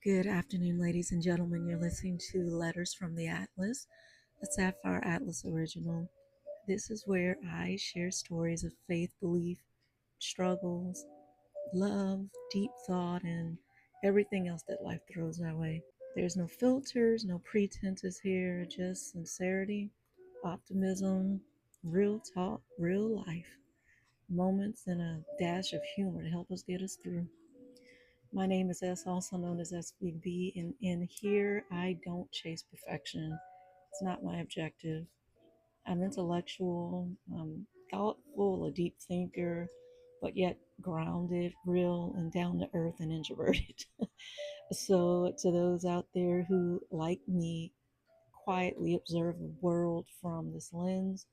Good afternoon, ladies and gentlemen. You're listening to Letters from the Atlas, a Sapphire Atlas original. This is where I share stories of faith, belief, struggles, love, deep thought, and everything else that life throws our way. There's no filters, no pretenses here, just sincerity, optimism, real talk, real life, moments, and a dash of humor to help us get us through. My name is S, also known as SVB, and in here I don't chase perfection. It's not my objective. I'm intellectual, thoughtful, a deep thinker, but yet grounded, real, and down to earth and introverted. So, to those out there who, like me, quietly observe the world from this lens,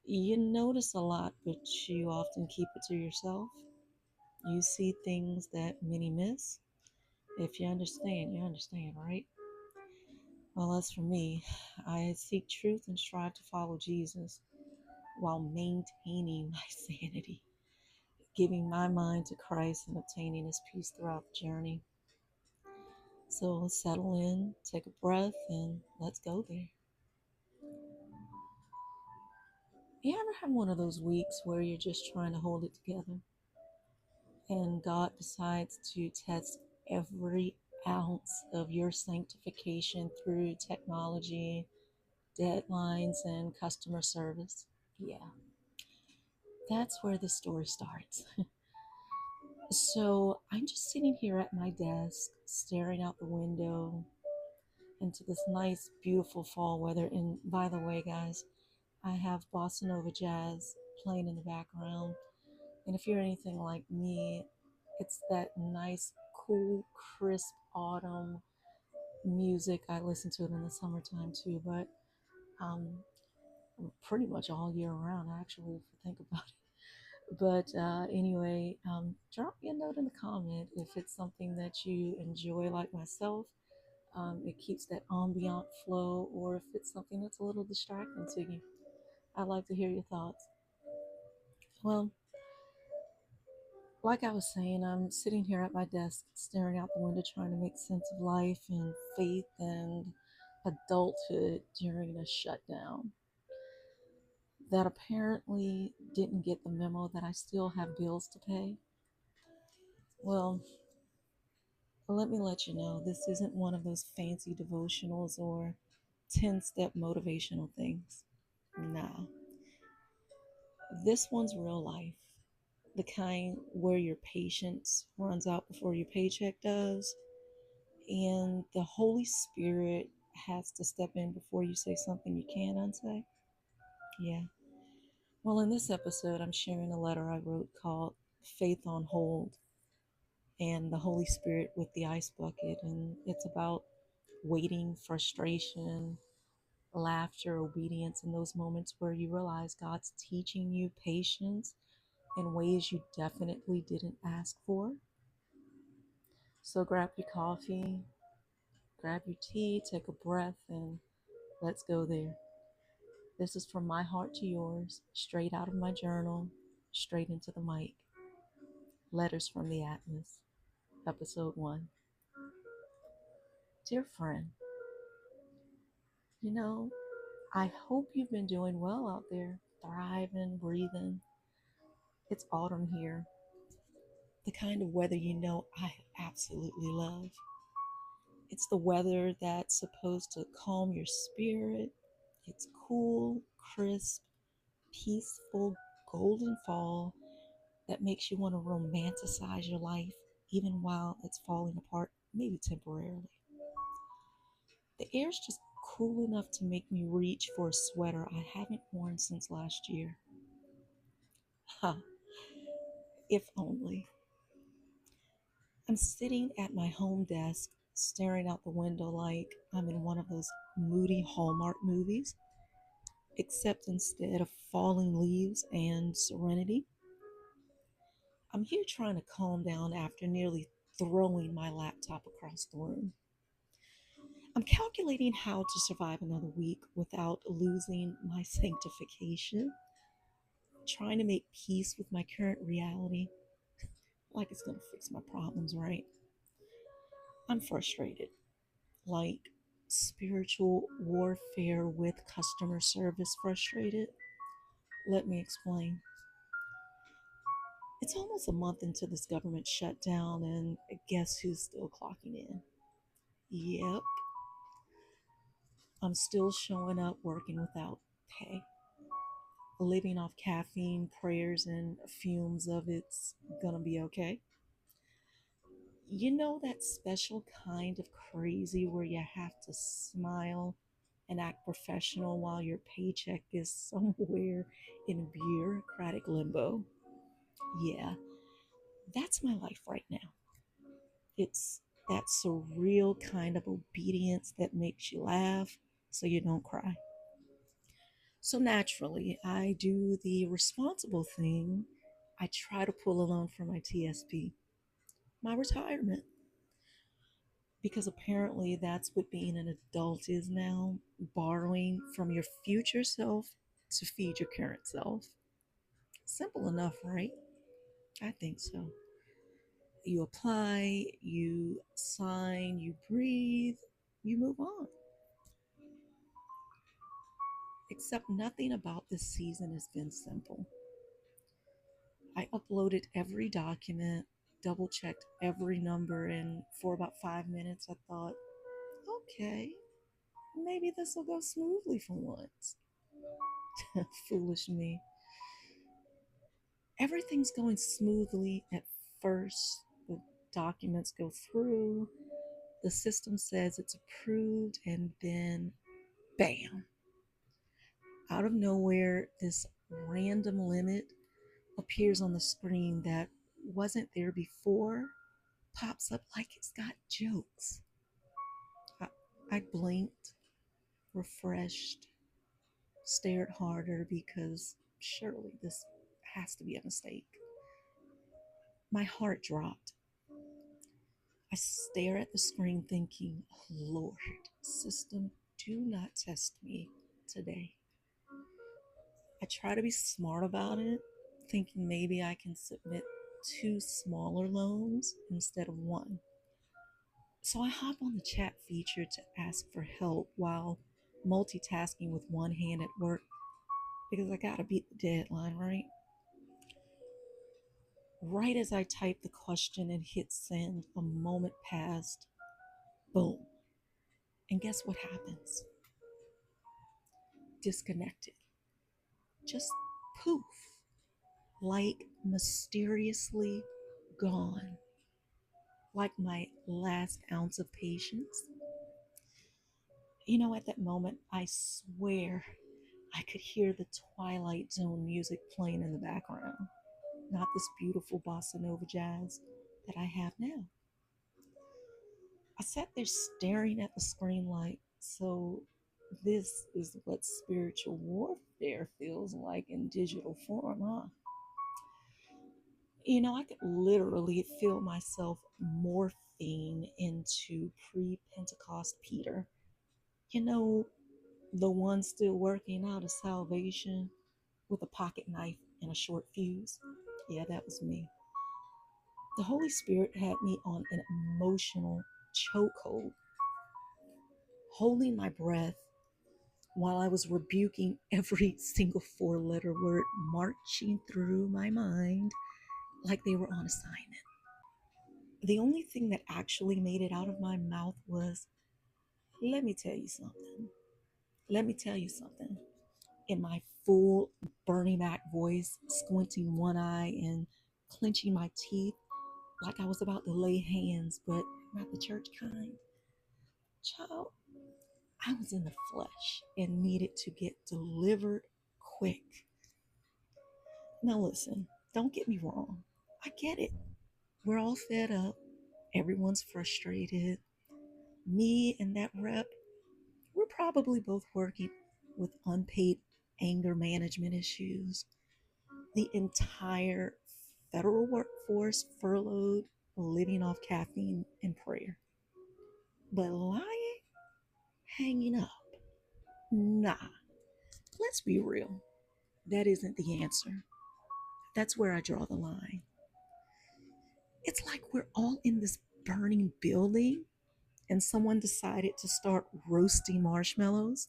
you notice a lot, but you often keep it to yourself. You see things that many miss. If you understand, right? Well, as for me, I seek truth and strive to follow Jesus while maintaining my sanity, giving my mind to Christ and obtaining his peace throughout the journey. So settle in, take a breath, and let's go there. You ever have one of those weeks where you're just trying to hold it together and God decides to test every ounce of your sanctification through technology, deadlines, and customer service? Yeah, that's where the story starts. So I'm just sitting here at my desk, staring out the window into this nice, beautiful fall weather. And by the way, guys, I have bossa nova jazz playing in the background. And if you're anything like me, it's that nice, cool, crisp autumn music. I listen to it in the summertime too, but um, pretty much all year round, actually, if you think about it. But anyway, drop me a note in the comment if it's something that you enjoy, like myself. It keeps that ambient flow, or if it's something that's a little distracting to you. I'd like to hear your thoughts. Well, like I was saying, I'm sitting here at my desk, staring out the window, trying to make sense of life and faith and adulthood during a shutdown that apparently didn't get the memo that I still have bills to pay. Well, let me let you know, this isn't one of those fancy devotionals or 10-step motivational things. Nah, this one's real life. The kind where your patience runs out before your paycheck does, and the Holy Spirit has to step in before you say something you can't unsay. Yeah. Well, in this episode, I'm sharing a letter I wrote called Faith on Hold and the Holy Spirit with the Ice Bucket. And it's about waiting, frustration, laughter, obedience, in those moments where you realize God's teaching you patience in ways you definitely didn't ask for. So grab your coffee, grab your tea, take a breath, and let's go there. This is from my heart to yours, straight out of my journal, straight into the mic. Letters from the Atlas, Episode 1. Dear friend, you know, I hope you've been doing well out there, thriving, breathing. It's autumn here, the kind of weather I absolutely love. It's the weather that's supposed to calm your spirit. It's cool, crisp, peaceful, golden fall that makes you want to romanticize your life even while it's falling apart, maybe temporarily. The air's just cool enough to make me reach for a sweater I haven't worn since last year. Ha, if only. I'm sitting at my home desk, staring out the window like I'm in one of those moody Hallmark movies, except instead of falling leaves and serenity, I'm here trying to calm down after nearly throwing my laptop across the room. I'm calculating how to survive another week without losing my sanctification, trying to make peace with my current reality like it's going to fix my problems, right? I'm frustrated, like spiritual warfare with customer service frustrated. Let me explain. It's almost a month into this government shutdown, and guess who's still clocking in? Yep, I'm still showing up working without pay, living off caffeine, prayers, and fumes of it's gonna be okay. You know that special kind of crazy where you have to smile and act professional while your paycheck is somewhere in bureaucratic limbo? Yeah, that's my life right now. It's that surreal kind of obedience that makes you laugh so you don't cry. So naturally, I do the responsible thing. I try to pull a loan for my TSP, my retirement, because apparently that's what being an adult is now, borrowing from your future self to feed your current self. Simple enough, right? I think so. You apply, you sign, you breathe, you move on. Except nothing about this season has been simple. I uploaded every document, double checked every number, and for about 5 minutes I thought, okay, maybe this will go smoothly for once. Foolish me. Everything's going smoothly at first. The documents go through, the system says it's approved, and then bam, out of nowhere, this random limit appears on the screen that wasn't there before, pops up like it's got jokes. I, I blinked, refreshed, stared harder because surely this has to be a mistake. My heart dropped. I stare at the screen thinking, oh, Lord, system, do not test me today. I try to be smart about it, thinking maybe I can submit two smaller loans instead of one. So I hop on the chat feature to ask for help while multitasking with one hand at work because I gotta beat the deadline, right? Right as I type the question and hit send, a moment passed. Boom. And guess what happens? Disconnected. Just poof. Like mysteriously gone. Like my last ounce of patience. You know, at that moment, I swear I could hear the Twilight Zone music playing in the background, not this beautiful bossa nova jazz that I have now. I sat there staring at the screen like, so this is what spiritual warfare feels like in digital form, huh? You know, I could literally feel myself morphing into pre Pentecost Peter. You know, the one still working out of salvation with a pocket knife and a short fuse. Yeah, that was me. The Holy Spirit had me on an emotional chokehold, holding my breath while I was rebuking every single four-letter word marching through my mind like they were on assignment. The only thing that actually made it out of my mouth was, let me tell you something. Let me tell you something. In my full Bernie Mac voice, squinting one eye and clenching my teeth like I was about to lay hands, but not the church kind. Child, I was in the flesh and needed to get delivered quick. Now, listen, don't get me wrong. I get it. We're all fed up. Everyone's frustrated. Me and that rep, we're probably both working with unpaid anger management issues. The entire federal workforce furloughed, living off caffeine and prayer. But lying, hanging up, nah. Let's be real. That isn't the answer. That's where I draw the line. It's like we're all in this burning building and someone decided to start roasting marshmallows.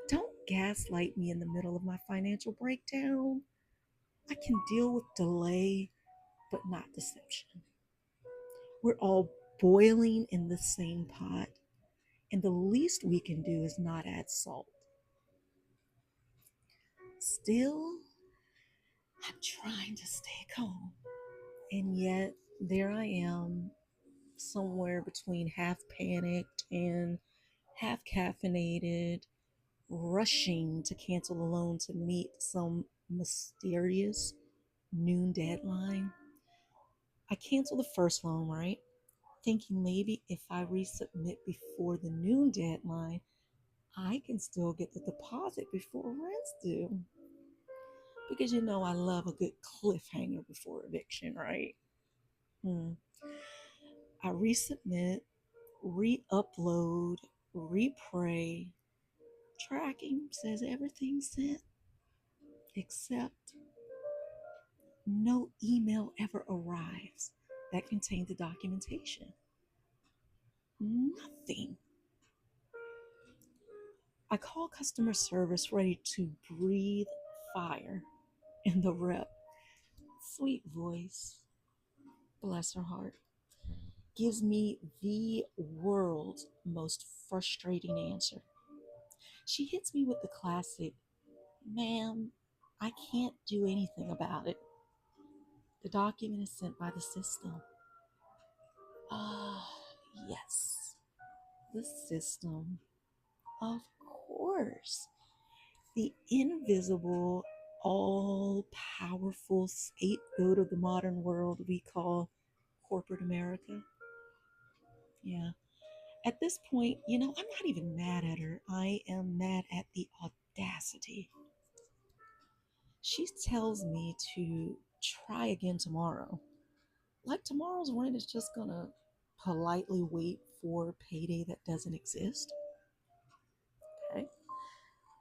Don't gaslight me in the middle of my financial breakdown. I can deal with delay, but not deception. We're all boiling in the same pot, and the least we can do is not add salt. Still, I'm trying to stay calm. And yet, there I am, somewhere between half panicked and half caffeinated, rushing to cancel a loan to meet some mysterious noon deadline. I canceled the first loan, right? Thinking maybe if I resubmit before the noon deadline, I can still get the deposit before rent's due. Because I love a good cliffhanger before eviction, right? Hmm. I resubmit, re upload, repray. Tracking says everything's sent, except no email ever arrives that contained the documentation. Nothing. I call customer service ready to breathe fire, and the rep, sweet voice, bless her heart, gives me the world's most frustrating answer. She hits me with the classic, ma'am, I can't do anything about it. The document is sent by the system. Ah, yes, the system. Of course. The invisible, all powerful scapegoat of the modern world we call corporate America. Yeah. At this point, I'm not even mad at her. I am mad at the audacity. She tells me to try again tomorrow. Like tomorrow's rent is just gonna politely wait for payday that doesn't exist. Okay.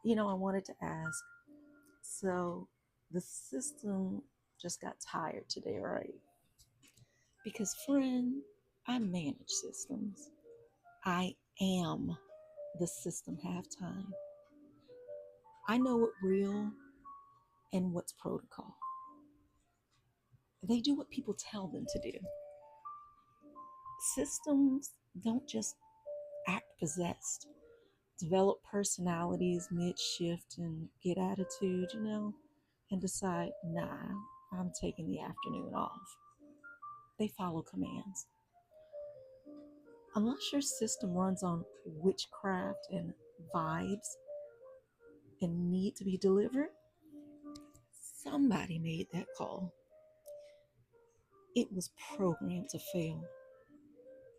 I wanted to ask, so the system just got tired today, right? Because, friend, I manage systems. I am the system halftime. I know what real and what's protocol. They do what people tell them to do. Systems don't just act possessed, develop personalities mid shift and get attitude, and decide, nah, I'm taking the afternoon off. They follow commands. Unless your system runs on witchcraft and vibes and need to be delivered, somebody made that call. It was programmed to fail.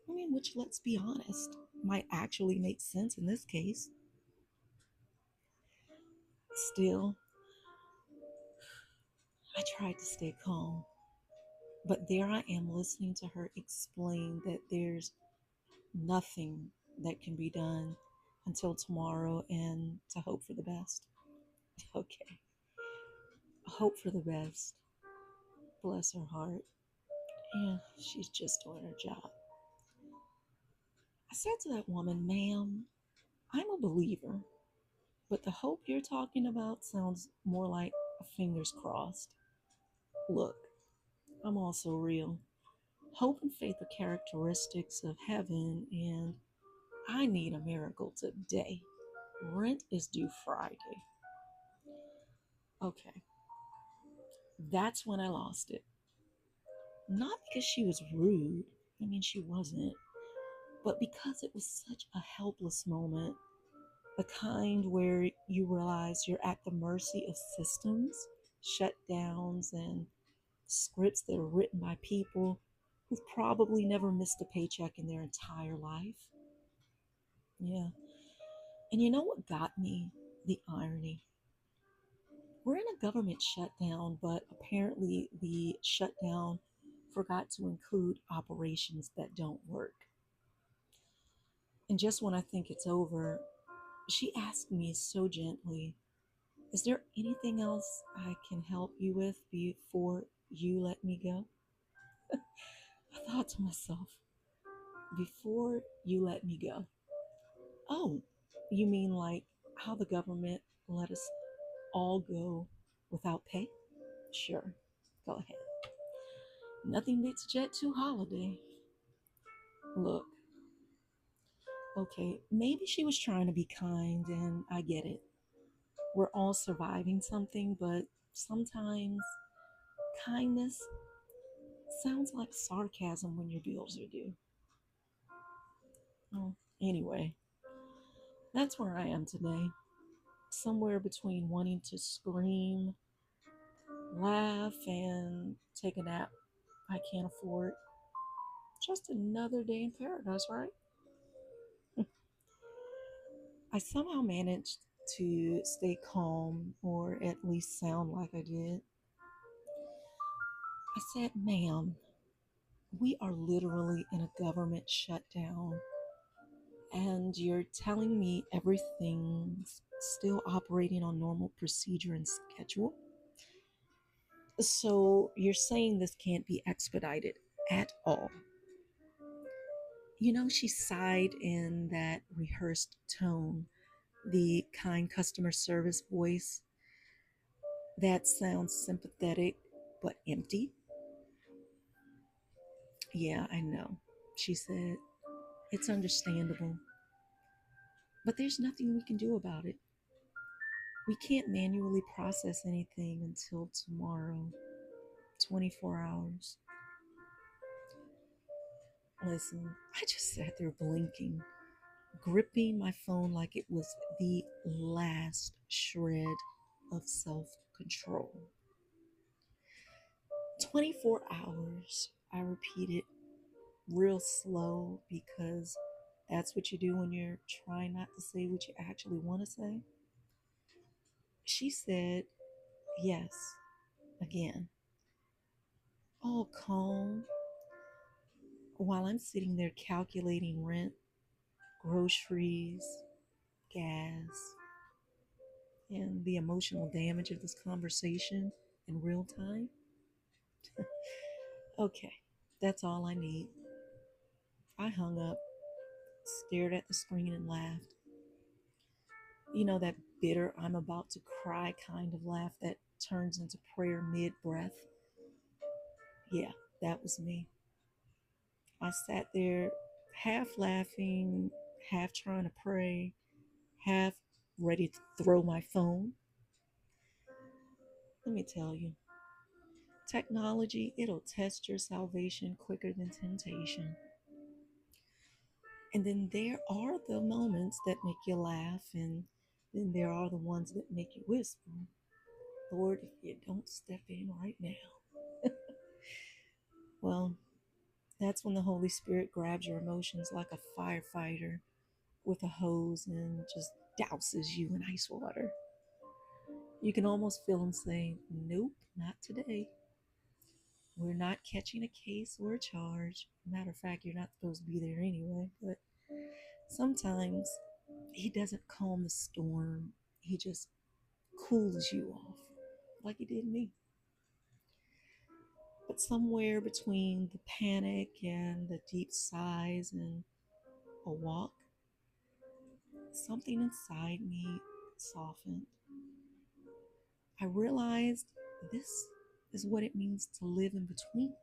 Which, let's be honest, might actually make sense in this case. Still, I tried to stay calm, but there I am listening to her explain that there's nothing that can be done until tomorrow and to hope for the best. Okay, hope for the best. Bless her heart. Yeah, she's just doing her job. I said to that woman, ma'am, I'm a believer, but the hope you're talking about sounds more like a fingers crossed. Look, I'm also real. Hope and faith are characteristics of heaven, and I need a miracle today. Rent is due Friday. Okay, that's when I lost it. Not because she was rude, she wasn't, but because it was such a helpless moment. The kind where you realize you're at the mercy of systems, shutdowns, and scripts that are written by people who've probably never missed a paycheck in their entire life. Yeah. And you know what got me? The irony. We're in a government shutdown, but apparently the shutdown forgot to include operations that don't work. And just when I think it's over, she asked me so gently, "Is there anything else I can help you with before you let me go?" I thought to myself, before you let me go. Oh, you mean like how the government let us all go without pay? Sure, go ahead. Nothing beats Jet 2 holiday. Look, okay, maybe she was trying to be kind, and I get it. We're all surviving something, but sometimes kindness sounds like sarcasm when your bills are due. Oh, anyway, that's where I am today. Somewhere between wanting to scream, laugh, and take a nap I can't afford. Just another day in paradise, right? I somehow managed to stay calm, or at least sound like I did. I said, "Ma'am, we are literally in a government shutdown, and you're telling me everything's still operating on normal procedure and schedule. So you're saying this can't be expedited at all." She sighed in that rehearsed tone, the kind customer service voice that sounds sympathetic but empty. "Yeah, I know," she said. "It's understandable. But there's nothing we can do about it. We can't manually process anything until tomorrow, 24 hours." Listen, I just sat there blinking, gripping my phone like it was the last shred of self control. 24 hours, I repeated real slow because that's what you do when you're trying not to say what you actually want to say. She said, "Yes," again, all calm, while I'm sitting there calculating rent, groceries, gas, and the emotional damage of this conversation in real time. Okay, that's all I need. I hung up, stared at the screen, and laughed. That bitter, I'm about to cry kind of laugh that turns into prayer mid breath. Yeah, that was me. I sat there half laughing, half trying to pray, half ready to throw my phone. Let me tell you, technology, it'll test your salvation quicker than temptation. And then there are the moments that make you laugh, and then there are the ones that make you whisper, "Lord, if you don't step in right now." Well, that's when the Holy Spirit grabs your emotions like a firefighter with a hose and just douses you in ice water. You can almost feel him saying, "Nope, not today. We're not catching a case or a charge. Matter of fact, you're not supposed to be there anyway." But sometimes he doesn't calm the storm, he just cools you off, like he did me. But somewhere between the panic and the deep sighs and a walk, something inside me softened. I realized this is what it means to live in between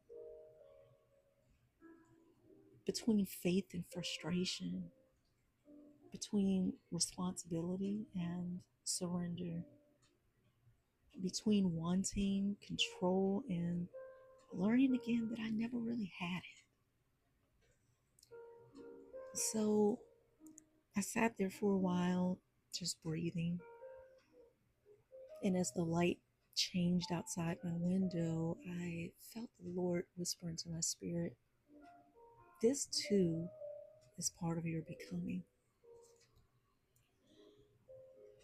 faith and frustration, between responsibility and surrender, between wanting control and learning again that I never really had it. So I sat there for a while, just breathing. And as the light changed outside my window, I felt the Lord whisper into my spirit, this too is part of your becoming.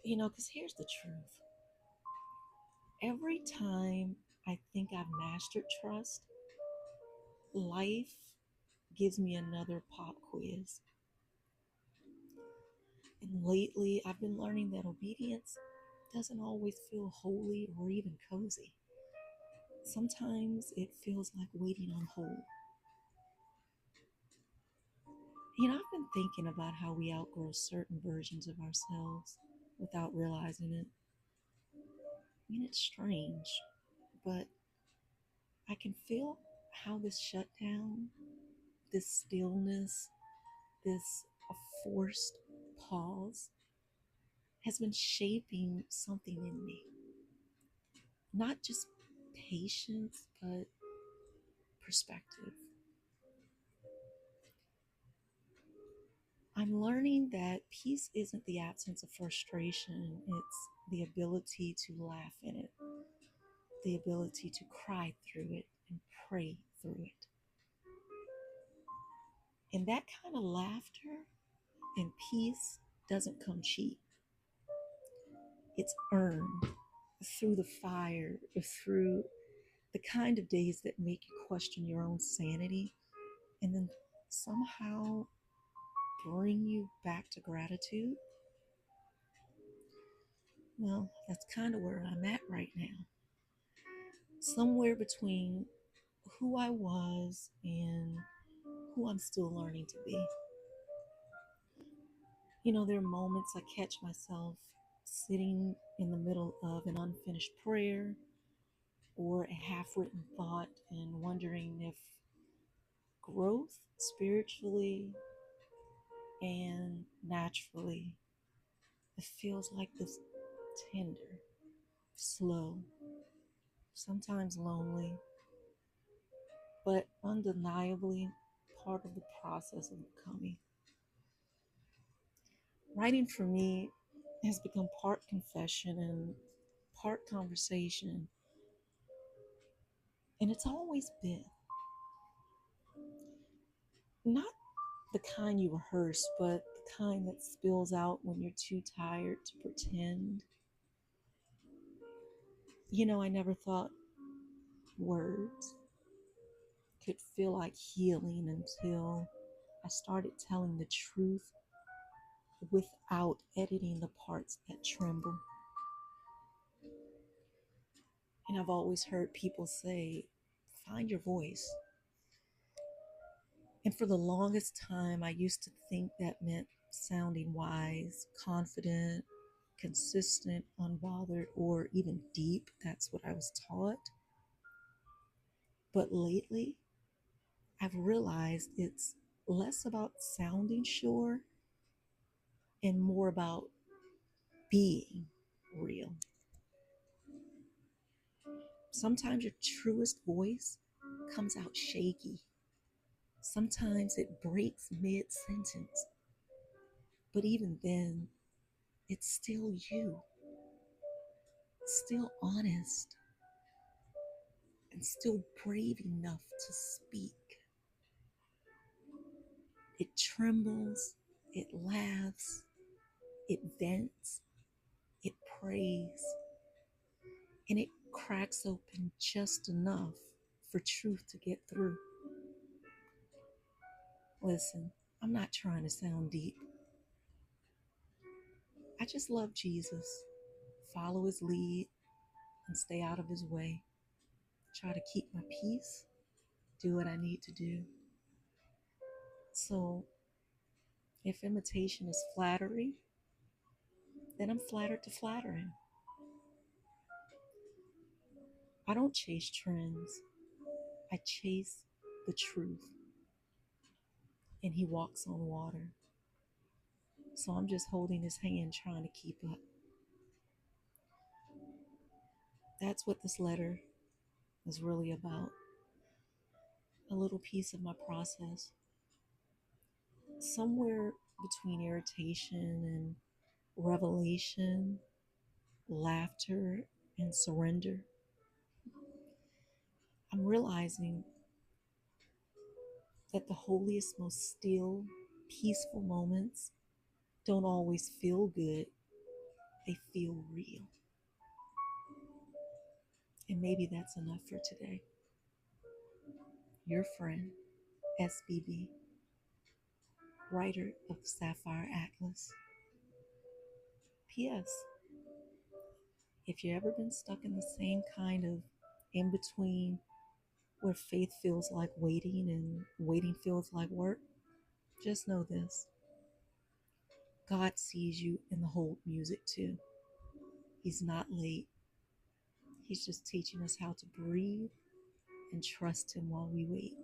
Because here's the truth. Every time I think I've mastered trust, life gives me another pop quiz. And lately, I've been learning that obedience doesn't always feel holy or even cozy. Sometimes it feels like waiting on hold. I've been thinking about how we outgrow certain versions of ourselves without realizing it. It's strange, but I can feel how this shutdown, this stillness, this forced pause has been shaping something in me. Not just patience, but perspective. I'm learning that peace isn't the absence of frustration, it's the ability to laugh in it, the ability to cry through it and pray through it. And that kind of laughter and peace doesn't come cheap. It's earned through the fire, through the kind of days that make you question your own sanity and then somehow bring you back to gratitude. Well, that's kind of where I'm at right now. Somewhere between who I was and who I'm still learning to be. There are moments I catch myself sitting in the middle of an unfinished prayer or a half-written thought and wondering if growth spiritually and naturally, it feels like this tender, slow, sometimes lonely, but undeniably part of the process of becoming. Writing for me has become part confession and part conversation, and it's always been not the kind you rehearse, but the kind that spills out when you're too tired to pretend. I never thought words could feel like healing until I started telling the truth without editing the parts that tremble. And I've always heard people say, find your voice. And for the longest time, I used to think that meant sounding wise, confident, consistent, unbothered, or even deep. That's what I was taught. But lately, I've realized it's less about sounding sure and more about being real. Sometimes your truest voice comes out shaky. Sometimes it breaks mid-sentence. But even then, it's still you, still honest, and still brave enough to speak. It trembles, it laughs, it vents, it prays, and it cracks open just enough for truth to get through. Listen, I'm not trying to sound deep. I just love Jesus, follow his lead, and stay out of his way. Try to keep my peace, do what I need to do. So, if imitation is flattery, then I'm flattered to flatter him. I don't chase trends, I chase the truth. And he walks on water. So I'm just holding his hand, trying to keep up. That's what this letter is really about. A little piece of my process. Somewhere between irritation and revelation, laughter and surrender, I'm realizing that the holiest, most still, peaceful moments don't always feel good, they feel real. And maybe that's enough for today. Your friend, SBB, writer of Sapphire Atlas. P.S. If you've ever been stuck in the same kind of in between where faith feels like waiting and waiting feels like work, just know this: God sees you in the hold music too. He's not late. He's just teaching us how to breathe and trust Him while we wait.